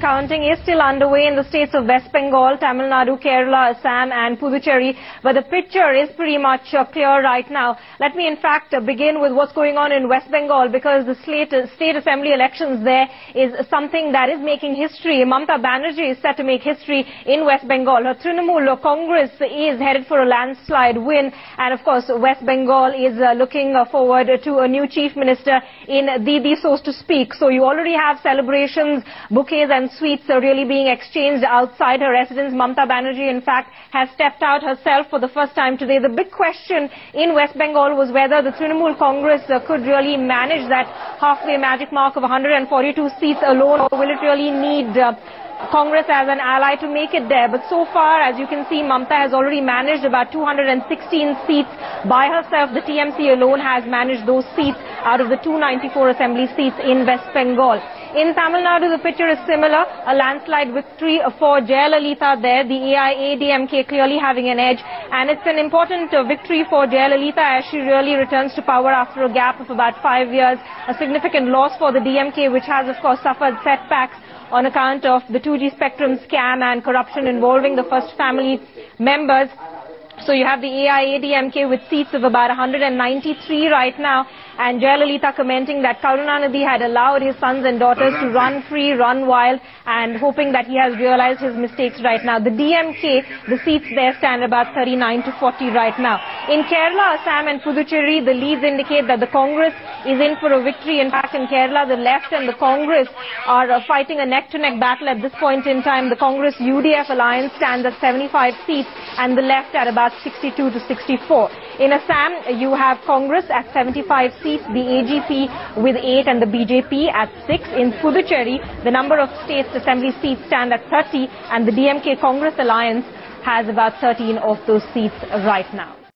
Counting is still underway in the states of West Bengal, Tamil Nadu, Kerala, Assam and Puducherry, but the picture is pretty much clear right now. Let me in fact begin with what's going on in West Bengal, because the state assembly elections there is something that is making history. Mamata Banerjee is set to make history in West Bengal. Her Trinamool Congress is headed for a landslide win, and of course West Bengal is looking forward to a new chief minister in Didi, so to speak. So you already have celebrations, bouquets and sweets are really being exchanged outside her residence. Mamata Banerjee, in fact, has stepped out herself for the first time today. The big question in West Bengal was whether the Trinamool Congress could really manage that halfway magic mark of 142 seats alone, or will it really need Congress as an ally to make it there. But so far, as you can see, Mamata has already managed about 216 seats by herself. The TMC alone has managed those seats out of the 294 assembly seats in West Bengal. In Tamil Nadu, the picture is similar. A landslide victory for Jayalalitha there. The AIADMK clearly having an edge. And it's an important victory for Jayalalitha as she really returns to power after a gap of about 5 years. A significant loss for the DMK, which has, of course, suffered setbacks on account of the 2G spectrum scam and corruption involving the first family members. So you have the AIADMK with seats of about 193 right now, and Jayalalitha commenting that Karunanidhi had allowed his sons and daughters to run free, run wild, and hoping that he has realized his mistakes right now. The DMK, the seats there stand about 39 to 40 right now. In Kerala, Assam and Puducherry, the leads indicate that the Congress is in for a victory. In fact, in Kerala, the left and the Congress are fighting a neck-to-neck battle at this point in time. The Congress-UDF alliance stands at 75 seats and the left at about 62 to 64. In Assam, you have Congress at 75 seats, the AGP with 8 and the BJP at 6. In Puducherry, the number of states assembly seats stand at 30 and the DMK Congress alliance has about 13 of those seats right now.